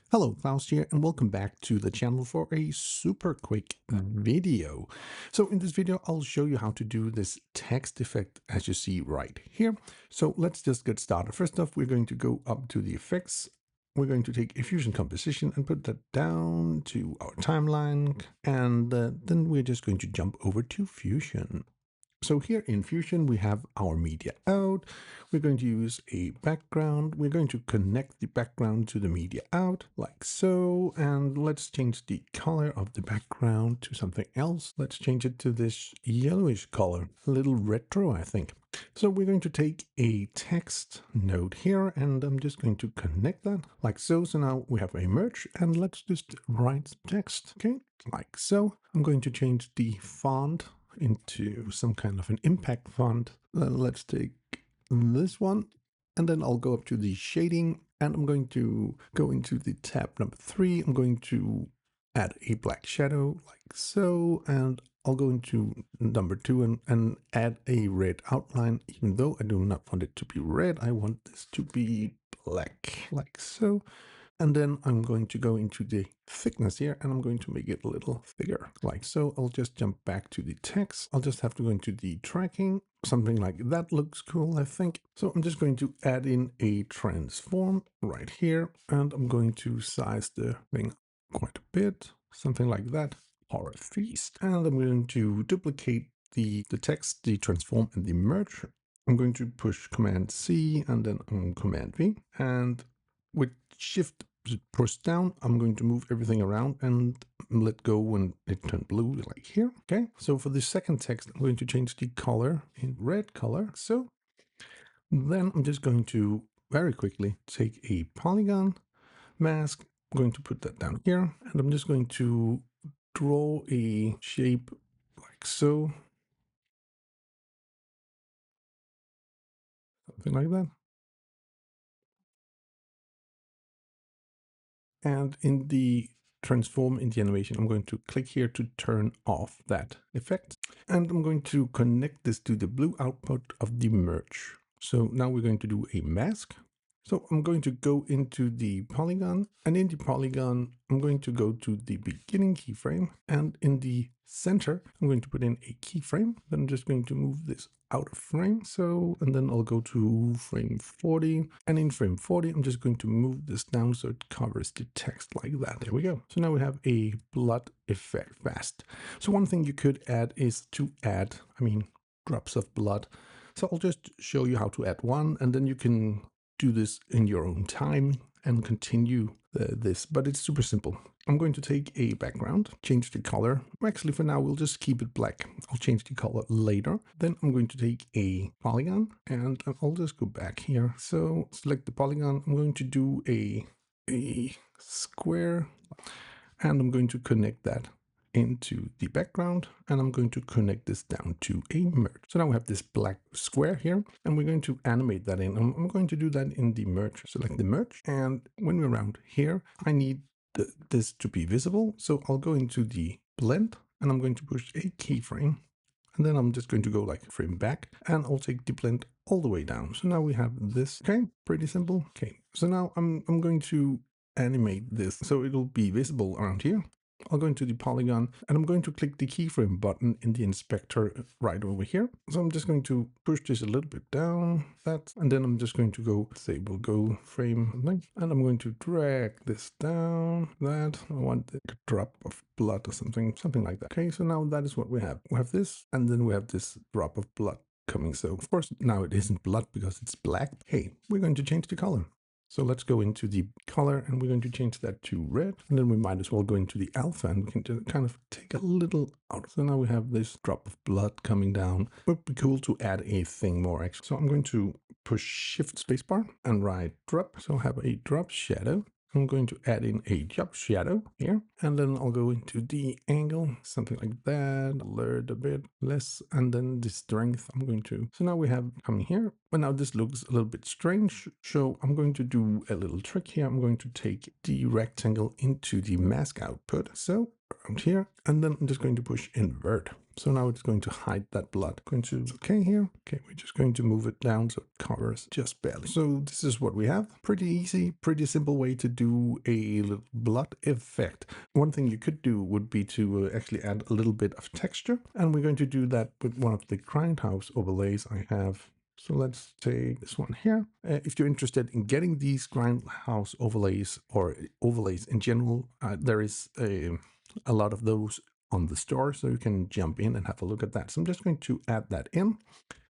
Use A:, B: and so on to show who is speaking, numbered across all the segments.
A: Hello, Klaus here, and welcome back to the channel for a super quick video. So in this video, I'll show you how to do this text effect as you see right here. So let's just get started. First off, we're going to go up to the effects. We're going to take a fusion composition and put that down to our timeline. And then we're just going to jump over to Fusion. So here in Fusion, we have our media out. We're going to use a background. We're going to connect the background to the media out like so. And let's change the color of the background to something else. Let's change it to this yellowish color, a little retro, I think. So we're going to take a text node here, and I'm just going to connect that like so. So now we have a merge, and let's just write text, okay, like so. I'm going to change the font into some kind of an impact font. Let's take this one, and then I'll go up to the shading, and I'm going to go into the tab number 3. I'm going to add a black shadow like so, and I'll go into number 2 and add a red outline. Even though I do not want it to be red, I want this to be black like so. And then I'm going to go into the thickness here, and I'm going to make it a little thicker like so. I'll just jump back to the text. I'll just have to go into the tracking. Something like that looks cool, I think. So I'm just going to add in a transform right here, and I'm going to size the thing quite a bit, something like that. Horror Feast. And I'm going to duplicate the text, the transform, and the merge. I'm going to push Command C and then Command V, and with Shift push down, I'm going to move everything around and let go when it turned blue, like here. Okay, so for the second text, I'm going to change the color in red color. So then I'm just going to very quickly take a polygon mask. I'm going to put that down here, and I'm just going to draw a shape like so. Something like that. And in the transform in the animation, I'm going to click here to turn off that effect. And I'm going to connect this to the blue output of the merge. So now we're going to do a mask. So I'm going to go into the polygon, and in the polygon, I'm going to go to the beginning keyframe, and in the center, I'm going to put in a keyframe. Then I'm just going to move this out of frame. So, and then I'll go to frame 40, and in frame 40, I'm just going to move this down so it covers the text like that. There we go. So now we have a blood effect fast. So one thing you could add is to add, drops of blood. So I'll just show you how to add one, and then you can do this in your own time and continue this, but it's super simple. I'm going to take a background, change the color. Actually, for now, we'll just keep it black. I'll change the color later. Then I'm going to take a polygon, and I'll just go back here. So select the polygon. I'm going to do a square, and I'm going to connect that into the background, and I'm going to connect this down to a merge. So now we have this black square here, and we're going to animate that in. I'm going to do that in the merge. Select the merge, and when we're around here, I need this to be visible. So I'll go into the blend, and I'm going to push a keyframe, and then I'm just going to go like a frame back, and I'll take the blend all the way down. So now we have this. Okay, pretty simple. Okay, so now I'm going to animate this so it'll be visible around here. I'll go into the polygon, and I'm going to click the keyframe button in the inspector right over here. So I'm just going to push this a little bit down, and then I'm just going to go, say we'll go frame length, and I'm going to drag this down, I want a drop of blood or something like that. Okay, so now that is what we have. We have this, and then we have this drop of blood coming. So of course now it isn't blood because it's black. Hey, we're going to change the color. So let's go into the color, and we're going to change that to red. And then we might as well go into the alpha, and we can just kind of take a little out. So now we have this drop of blood coming down. It would be cool to add a thing more actually. So I'm going to push Shift Spacebar and write drop. So I have a drop shadow. I'm going to add in a drop shadow here, and then I'll go into the angle, something like that, blur it a bit less, and then the strength I'm going to. So now we have coming here, but now this looks a little bit strange. So I'm going to do a little trick here. I'm going to take the rectangle into the mask output. So around here, and then I'm just going to push invert. So now it's going to hide that blood. Going to okay here. Okay, we're just going to move it down so it covers just barely. So this is what we have. Pretty easy, pretty simple way to do a little blood effect. One thing you could do would be to actually add a little bit of texture, and we're going to do that with one of the grindhouse overlays I have. So let's take this one here. If you're interested in getting these grindhouse overlays or overlays in general, there is a lot of those on the store, so you can jump in and have a look at that. So I'm just going to add that in,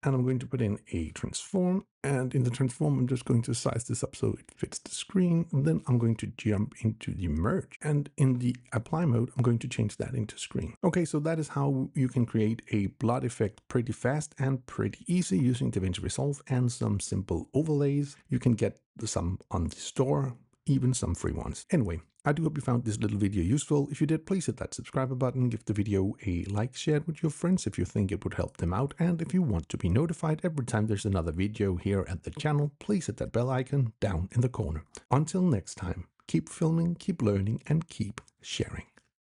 A: and I'm going to put in a transform, and in the transform I'm just going to size this up so it fits the screen, and then I'm going to jump into the merge, and in the apply mode I'm going to change that into screen. Okay, so that is how you can create a blood effect pretty fast and pretty easy using DaVinci Resolve and some simple overlays. You can get some on the store, even some free ones. Anyway, I do hope you found this little video useful. If you did, please hit that subscribe button, give the video a like, share it with your friends if you think it would help them out, and if you want to be notified every time there's another video here at the channel, please hit that bell icon down in the corner. Until next time, keep filming, keep learning, and keep sharing.